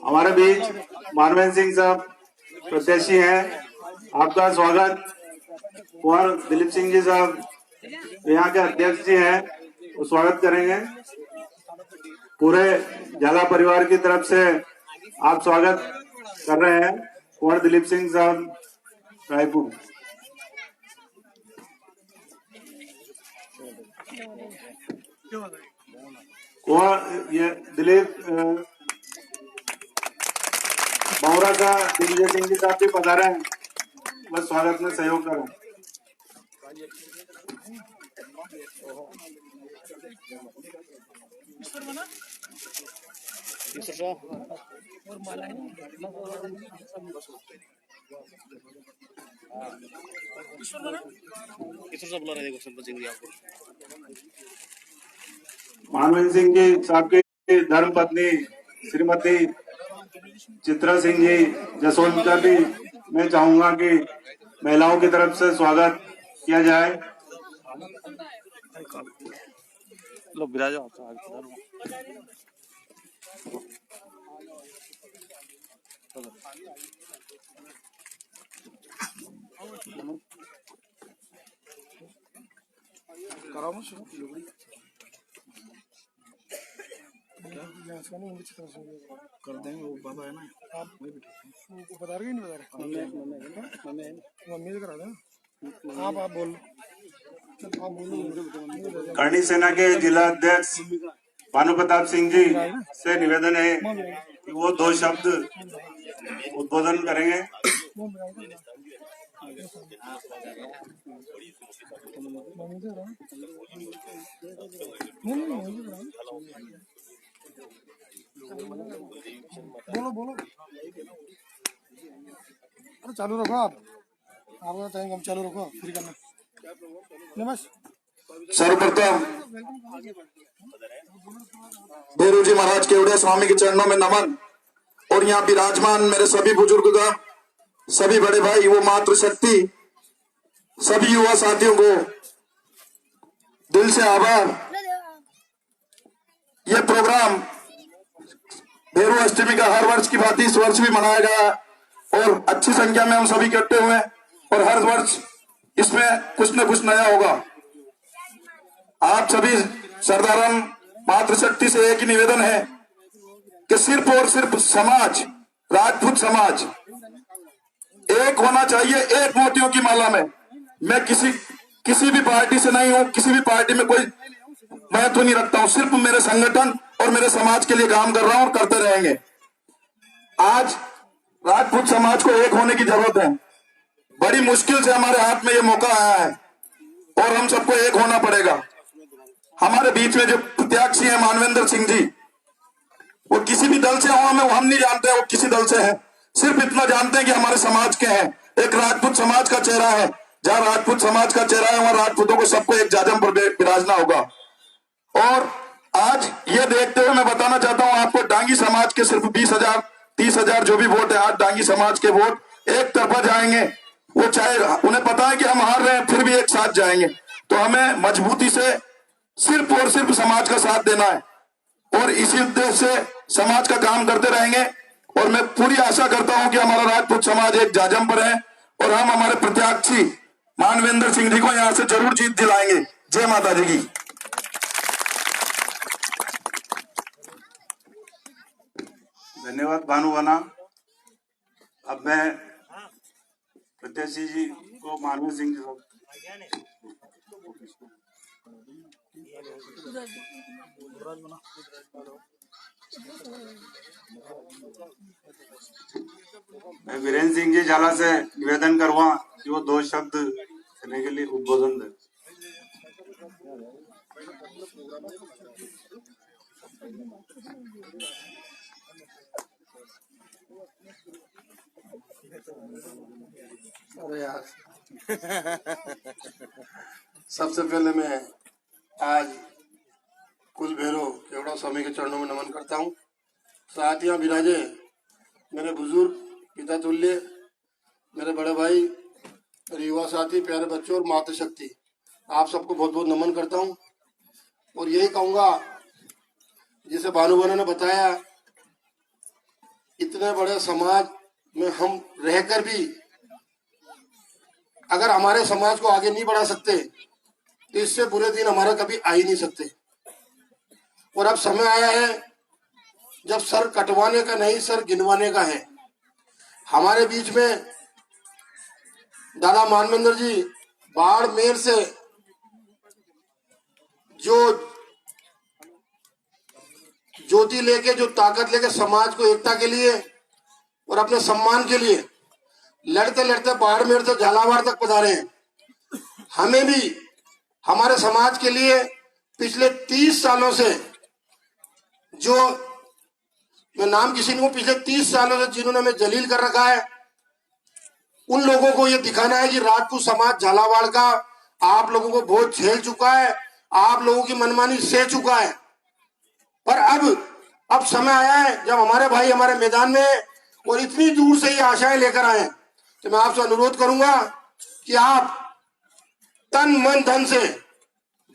हमारे बीच मानवेंद्र सिंह साहब प्रत्याशी हैं, आपका स्वागत। कुंवर दिलीप सिंह जी साहब यहाँ के अध्यक्ष जी हैं, वो स्वागत करेंगे। पूरे झाला परिवार की तरफ से आप स्वागत कर रहे हैं कुंवर दिलीप सिंह साहब रायपुर। कुंवर ये दिलीप मौरा का दिग्विजय सिंह जी साहब भी पधारे हैं, बस स्वागत में सहयोग करें। मानवेंद्र सिंह जी साहब की धर्म पत्नी श्रीमती चित्रा सिंह जी जसवंत का भी मैं चाहूंगा कि महिलाओं की तरफ से स्वागत किया जाए। लो बिराजो कर देंगे। वो बाबा है ना, आप उनको बता रहे नहीं बता रहे? मम्मी से करा देना। आप बोल। करणी सेना के जिला अध्यक्ष भानु प्रताप सिंह जी से निवेदन है कि वो 2 शब्द उद्बोधन करेंगे। बोलो अरे चालू रखो, आप टाइम हम चालू रखो, फ्री करना बस। सर्वप्रथम भेरू जी महाराज केवड़िया स्वामी के चरणों में नमन, और यहाँ विराजमान मेरे सभी बुजुर्गगण, सभी बड़े भाई, वो मातृशक्ति, सभी युवा साथियों को दिल से आभार। ये प्रोग्राम भेरू अष्टमी का हर वर्ष की भांति इस वर्ष भी मनाया गया और अच्छी संख्या में हम सभी इकट्ठे हुए, और हर वर्ष इसमें कुछ न कुछ नया होगा। आप सभी साधारण मातृशक्ति से एक ही निवेदन है कि सिर्फ और सिर्फ समाज, राजपूत समाज एक होना चाहिए, एक मोतियों की माला में। मैं किसी भी पार्टी से नहीं हूं, किसी भी पार्टी में कोई महत्व नहीं रखता हूं, सिर्फ मेरे संगठन और मेरे समाज के लिए काम कर रहा हूं और करते रहेंगे। आज राजपूत समाज को एक होने की जरूरत है। बड़ी मुश्किल से हमारे हाथ में ये मौका आया है और हम सबको एक होना पड़ेगा। हमारे बीच में जो प्रत्याशी है मानवेंद्र सिंह जी, वो किसी भी दल से हो, हम नहीं जानते हैं वो किसी दल से है, सिर्फ इतना जानते हैं कि हमारे समाज के हैं। एक राजपूत समाज का चेहरा है, जहां राजपूत समाज का चेहरा है वहां राजपूतों को सबको एक जाजम पर विराजना होगा। और आज ये देखते हुए मैं बताना चाहता हूं आपको, डांगी समाज के सिर्फ 20,000 30,000 जो भी वोट है, आज डांगी समाज के वोट एक तरफा जाएंगे। वो चाहे उन्हें पता है कि हम हार रहे हैं, फिर भी एक साथ जाएंगे। तो हमें मजबूती से सिर्फ और सिर्फ समाज का साथ देना है और इसी उद्देश्य से समाज का काम करते रहेंगे। और मैं पूरी आशा करता हूं कि हमारा राजपूत समाज एक जाजम पर है और हम हमारे प्रत्याशी मानवेंद्र सिंह जी को यहां से जरूर जीत दिलाएंगे। जय माता जी की। धन्यवाद भानुवना। अब मैं प्रत्याशी जी को मानवेंद्र सिंह जी मैं वीरेंद्र सिंह जी झाला से निवेदन करवा कि वो 2 शब्द करने के लिए उद्बोधन दे। अरे यार सबसे पहले मैं आज कुल भैरव केवड़ा स्वामी के चरणों में नमन करता हूँ। साथ ही विराजे मेरे बुजुर्ग पिता तुल्य, मेरे बड़े भाई, मेरे युवा साथी, प्यारे बच्चों और मातृशक्ति, आप सबको बहुत बहुत नमन करता हूँ। और यही कहूंगा, जिसे भानु ने बताया, इतने बड़े समाज में हम रहकर भी अगर हमारे समाज को आगे नहीं बढ़ा सकते तो इससे बुरे दिन हमारा कभी आ ही नहीं सकते। और अब समय आया है जब सर कटवाने का नहीं, सर गिनवाने का है। हमारे बीच में दादा मानवेंद्र जी बाड़मेर से जो ज्योति लेके, जो ताकत लेके समाज को एकता के लिए और अपने सम्मान के लिए लड़ते लड़ते बाड़मेर से झालावाड़ तक पधारे हैं। हमें भी हमारे समाज के लिए पिछले 30 सालों से, जो मैं नाम किसी को, पिछले 30 सालों से जिन्होंने हमें जलील कर रखा है, उन लोगों को ये दिखाना है कि राजपूत समाज झालावाड़ का आप लोगों को बहुत झेल चुका है, आप लोगों की मनमानी सह चुका है। पर अब समय आया है जब हमारे भाई हमारे मैदान में है और इतनी दूर से ये आशाएं लेकर आए, तो मैं आपसे अनुरोध करूंगा कि आप तन मन धन से,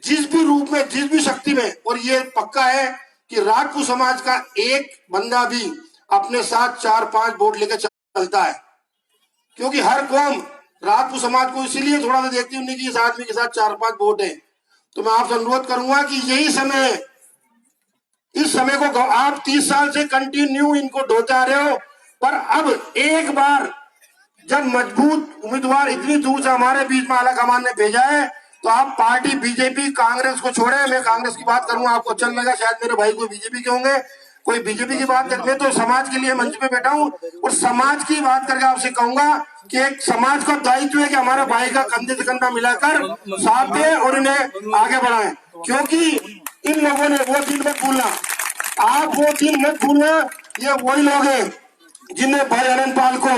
जिस भी रूप में, जिस भी शक्ति में, और ये पक्का है कि राजपूत समाज का एक बंदा भी अपने साथ 4-5 वोट लेकर चलता है, क्योंकि हर कौम राजपूत समाज को इसीलिए थोड़ा सा देखती है, उन्हीं की इस आदमी के साथ 4-5 वोट है। तो मैं आपसे अनुरोध करूंगा कि यही समय है, इस समय को आप 30 साल से कंटिन्यू इनको ढोते आ रहे हो, पर अब एक बार जब मजबूत उम्मीदवार इतनी दूर से हमारे बीच में आला कमान ने भेजा है, तो आप पार्टी बीजेपी कांग्रेस को छोड़े। मैं कांग्रेस की बात करूंगा, आपको अच्छा लगेगा, शायद मेरे भाई कोई बीजेपी के होंगे, कोई बीजेपी की बात करते, तो समाज के लिए मंच पे बैठा हूं और समाज की बात करके आपसे कहूंगा कि एक समाज का दायित्व है कि हमारे भाई का कंधे से कंधा मिलाकर साथ दे और इन्हें आगे बढ़ाएं, क्योंकि इन लोगों ने वो दिन मत भूलना, आप वो दिन मत भूलना, ये वही लोग हैं जिनने भाई अनंत पाल को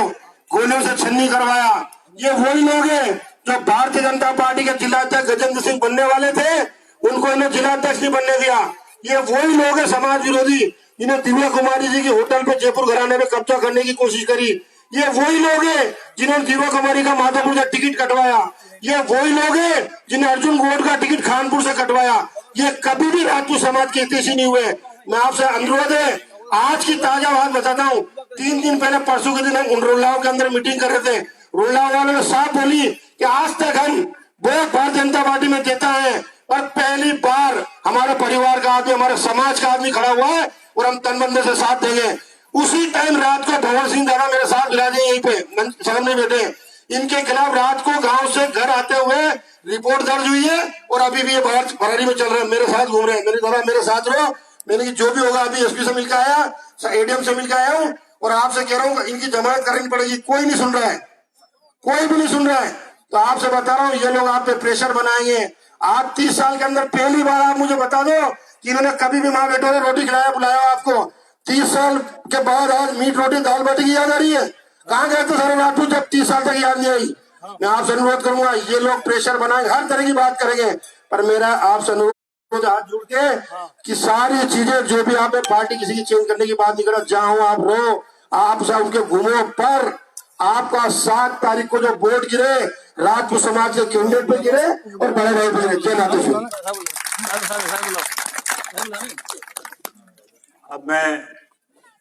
गोलियों से छन्नी करवाया, ये वही लोग हैं जो भारतीय जनता पार्टी के जिलाध्यक्ष गजेंद्र सिंह बनने वाले थे, उनको इन्हें जिलाध्यक्ष नहीं बनने दिया। ये वही लोग हैं समाज विरोधी जिन्हें दिव्या कुमारी जी की होटल पे जयपुर घराने में कब्जा करने की कोशिश करी। ये वही लोग हैं जिन्होंने दिव्या कुमारी का माधोपुर से टिकट कटवाया। ये वही लोग हैं जिन्हें अर्जुन गोड का टिकट खानपुर से कटवाया। ये कभी भी राजपूत समाज के हितैषी नहीं हुए। मैं आपसे अनुरोध है, आज की ताजा बात बताता हूँ, 3 दिन पहले, परसों के दिन हम उंडरोलाव के अंदर मीटिंग कर रहे थे। रोलाव वालों ने साफ बोली कि आज तक हम वोट भारतीय जनता पार्टी में देता है, पर पहली बार हमारे परिवार का आदमी, हमारे समाज का आदमी खड़ा हुआ है और हम तनबंदे से साथ देंगे। उसी टाइम रात को भंवर सिंह दादा मेरे साथ विराजे, यहीं पे सामने बैठे, इनके खिलाफ रात को गांव से घर आते हुए रिपोर्ट दर्ज हुई है और अभी भी ये बाहर फरारी में चल रहे हैं, मेरे साथ घूम रहे हैं। मेरे दादा मेरे साथ रहो, मैंने कि जो भी होगा, अभी एसपी से मिलकर आया, एडीएम से मिलकर आया हूँ और आपसे कह रहा हूँ इनकी जमानत करनी पड़ेगी। कोई नहीं सुन रहा है, कोई भी नहीं सुन रहा है। तो आपसे बता रहा हूँ, ये लोग आप पे प्रेशर बनाएंगे। आप 30 साल के अंदर पहली बार आप मुझे बता दो कि इन्होंने कभी भी माँ बेटों ने रोटी खिलाया, बुलाया आपको। 30 साल के बाद आज मीट रोटी दाल बाटी की याद आ रही है। कहाँ गए थे सारे राजपूत जब 30 साल तक याद नहीं आई? मैं आपसे अनुरोध करूंगा, ये लोग प्रेशर बनाएंगे, हर तरह की बात करेंगे, पर मेरा आपसे अनुरोध हाथ जोड़ के कि सारी चीजें जो भी आप पार्टी किसी की चेंज करने की बात नहीं करो, जहाँ हो आप रहो, आप सब उनके घूमो, पर आपका 7 तारीख को जो वोट गिरे राजपूत समाज के कैंडिडेट पे गिरे और बड़े भाई पे गिरे। जय नाथेश्वर। अब मैं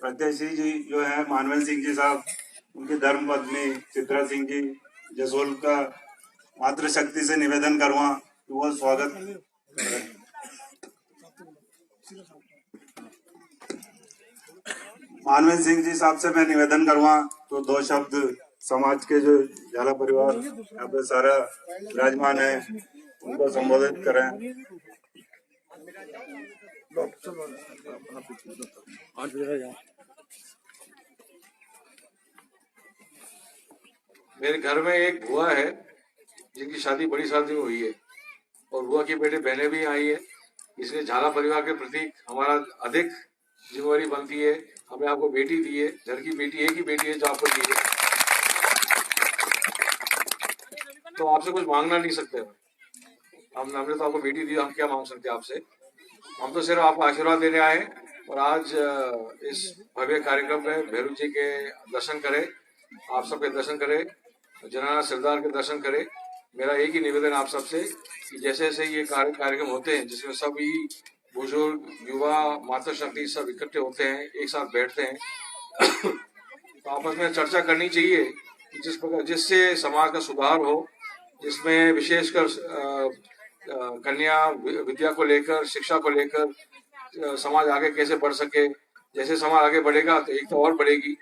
प्रत्याशी जी जो है मानवेंद्र सिंह जी साहब, उनकी धर्म पत्नी चित्रा सिंह जी जसोल का मातृशक्ति से निवेदन करूँगा कि वो स्वागत करें। मानवेंद्र सिंह जी साहब से मैं निवेदन करूँगा तो 2 शब्द समाज के जो झाला परिवार यहाँ पे सारा विराजमान है उनको संबोधित करें। मेरे घर में एक बुआ है जिनकी शादी बड़ी शादी में हुई है और बुआ की बेटे बहनें भी आई है, इसलिए झाला परिवार के प्रति हमारा अधिक जिम्मेवारी बनती है। हमें आपको बेटी दी है, घर की बेटी, एक ही बेटी है जो आपको दी है, तो आपसे कुछ मांगना नहीं सकते। हमने तो आपको बेटी दी, हम क्या मांग सकते हैं आपसे? हम तो सिर्फ आपको आशीर्वाद देने आए और आज इस भव्य कार्यक्रम में भैरू जी के दर्शन करें, आप सबके दर्शन करें, जनाना सरदार के दर्शन करें मेरा एक ही निवेदन आप सबसे कि जैसे जैसे ये कार्यक्रम होते हैं जिसमें सभी बुजुर्ग, युवा, मातृशक्ति सब इकट्ठे होते हैं, एक साथ बैठते हैं तो आपस में चर्चा करनी चाहिए कि जिस प्रकार जिससे समाज का सुधार हो, जिसमें विशेषकर कन्या विद्या को लेकर, शिक्षा को लेकर समाज आगे कैसे बढ़ सके। जैसे समाज आगे बढ़ेगा तो एक तो और बढ़ेगी।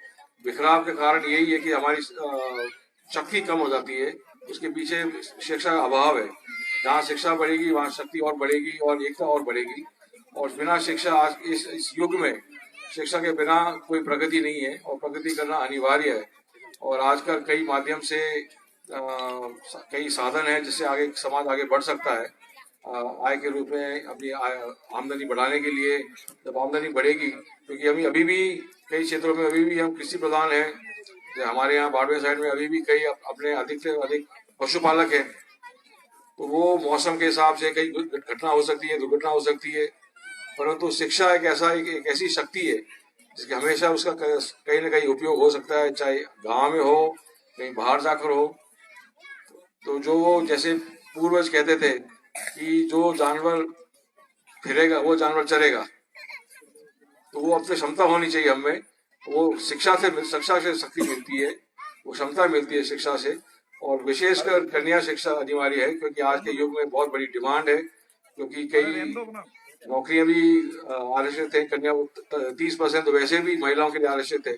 बिखराव के कारण यही है कि हमारी शक्ति कम हो जाती है, उसके पीछे शिक्षा का अभाव है। जहाँ शिक्षा बढ़ेगी वहाँ शक्ति और बढ़ेगी और एकता और बढ़ेगी। और बिना शिक्षा आज इस युग में शिक्षा के बिना कोई प्रगति नहीं है और प्रगति करना अनिवार्य है। और आजकल कई माध्यम से कई साधन है जिससे आगे समाज आगे बढ़ सकता है। आय के रूप में अपनी आमदनी बढ़ाने के लिए जब आमदनी बढ़ेगी, क्योंकि हम अभी भी कई क्षेत्रों में अभी भी हम कृषि प्रधान हैं। हमारे यहाँ बाड़मेर साइड में अभी भी कई अपने अधिक से अधिक पशुपालक हैं, तो वो मौसम के हिसाब से कई घटना हो सकती है, दुर्घटना हो सकती है। परंतु शिक्षा एक ऐसी शक्ति है जिसके हमेशा उसका कहीं ना कहीं उपयोग हो सकता है, चाहे गांव में हो, कहीं बाहर जाकर हो। तो जो वो जैसे पूर्वज कहते थे कि जो जानवर फिरेगा वो जानवर चरेगा, तो वो अपनी क्षमता होनी चाहिए हमें। वो शिक्षा से शक्ति मिलती है, वो क्षमता मिलती है शिक्षा से। और विशेषकर कन्या शिक्षा अनिवार्य है, क्योंकि आज के युग में बहुत बड़ी डिमांड है, क्योंकि कई नौकरियां भी आरक्षित है। कन्या 30% तो वैसे भी महिलाओं के लिए आरक्षित है।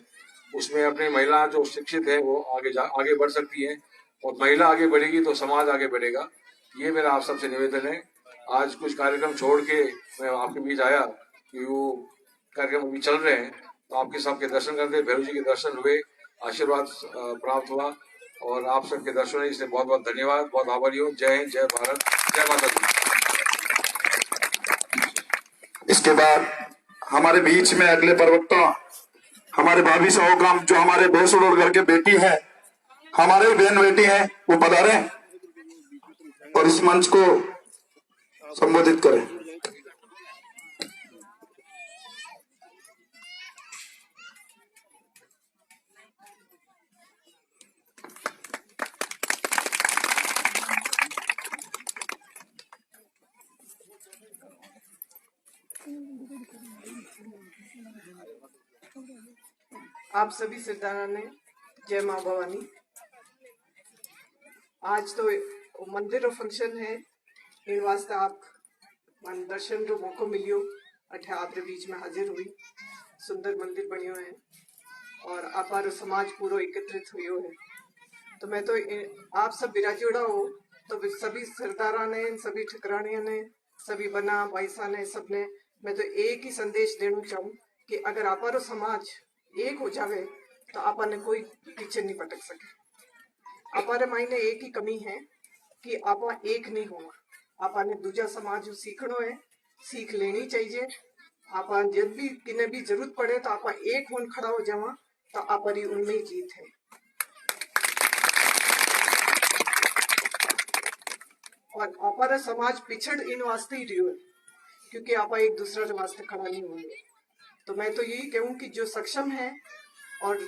उसमें अपने महिला जो शिक्षित है वो आगे बढ़ सकती हैं, और महिला आगे बढ़ेगी तो समाज आगे बढ़ेगा। ये मेरा आप सबसे निवेदन है। आज कुछ कार्यक्रम छोड़ के मैं आपके बीच आया कि वो कार्यक्रम अभी चल रहे हैं, तो आपके सबके दर्शन करते, भैरव जी के दर्शन हुए, आशीर्वाद प्राप्त हुआ, और आप सबके दर्शन हुए, इसलिए बहुत बहुत धन्यवाद, बहुत आभारी हूँ। जय हिंद, जय भारत, जय माता दी। इसके बाद हमारे बीच में अगले प्रवक्ता हमारे भाभी साहू जो हमारे भैंसुड़ घर के बेटी है, हमारे बहन बेटी है, वो पधारे और इस मंच को संबोधित करें। आप सभी सरदारा ने जय माँ भवानी। आज तो मंदिर रो फंक्शन है, इन वास्ते आप मन दर्शन रो मौको मिलियो। अठे आप बीच में हाजिर हुई, सुंदर मंदिर बनियो है और आपारो समाज पूरो एकत्रित हुयो है। तो मैं तो आप सब विराजोड़ा हो, तो सभी सरदारा ने, सभी ठकरानिया ने, सभी बना भाईसा ने, सबने मैं तो एक ही संदेश देना चाहूँ कि अगर आपारो समाज एक हो जावे तो आपने कोई पीछे नहीं पटक सके। आपारे मायने एक ही कमी है कि आपा एक नहीं हुआ। आपने दूजा समाज सीखनो है, सीख लेनी चाहिए। आपा जब भी किने भी जरूरत पड़े तो आपा एक होन खड़ा हो जावा, तो आपरी उनमें जीत है। और आपारा समाज पिछड़ इन वास्ते ही रही है क्योंकि आपा एक दूसरे के वास्ते खड़ा नहीं होंगे। तो मैं तो यही कहूँ कि जो सक्षम है और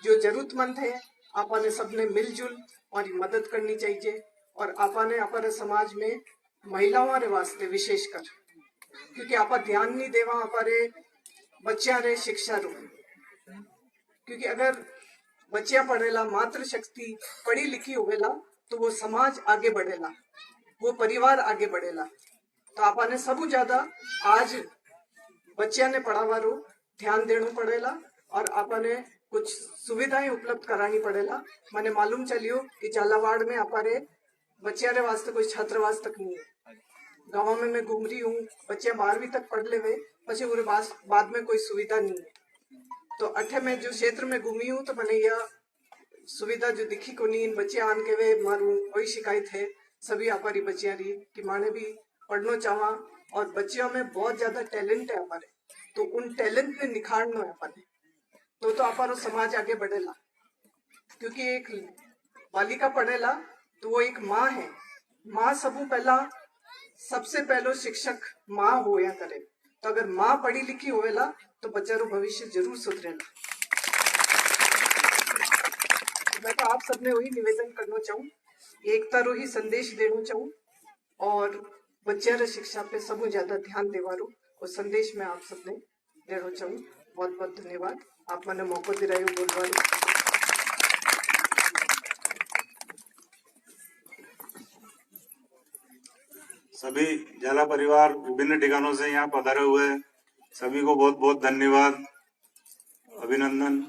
जो जरूरतमंद है, आपने सबने मिलजुल और मदद करनी चाहिए। और आपने अपने समाज में महिलाओं रे वास्ते विशेषकर, क्योंकि आप ध्यान नहीं देवा अपने बच्चा रे शिक्षा रो। क्योंकि अगर बच्चा पढ़ेला, मातृ शक्ति पढ़ी लिखी होवेला, तो वो समाज आगे बढ़ेला, वो परिवार आगे बढ़ेला। तो आपने सबू ज्यादा आज बच्चा ने पढ़ावा रो ध्यान देना पड़ेला और आपने कुछ सुविधाएं उपलब्ध करानी पड़ेला। मैंने मालूम चलियो कि झालावाड़ में हमारे बच्चा रे वास्ते कोई छात्रावास तक नहीं है। गाँव में मैं घूम रही हूँ, बच्चे 12वीं तक पढ़ ले वे, पछे उरे बाद में कोई सुविधा नहीं है। तो अठे में जो क्षेत्र में घूमी हूँ तो मैंने यह सुविधा जो दिखी को नहीं। इन बच्चे आन के वे मारू वही शिकायत है सभी हमारी बच्चियां रही कि माने भी पढ़ना चाहवा और बच्चियों में बहुत ज्यादा टैलेंट है हमारे, तो उन टैलेंट पे निखारना है अपने। तो हमारा समाज आगे बढ़ेला। क्योंकि एक बालिका पढ़ेला तो वो एक माँ है। माँ सबसे पहलो शिक्षक माँ होया करे। तो अगर माँ पढ़ी लिखी होवेला तो बच्चा रो भविष्य जरूर सुधरेला। मैं तो आप सबने वही निवेदन करना चाहूँ एकता रो ही संदेश देना चाहूँ और बच्चा शिक्षा पे सबू ज्यादा ध्यान देवारो और संदेश में आप सबने देना चाहूँ। बहुत बहुत धन्यवाद, आप मैंने मौका दिलायो बोलवारो। सभी झाला परिवार विभिन्न ठिकानों से यहाँ पधारे हुए सभी को बहुत बहुत धन्यवाद, अभिनंदन।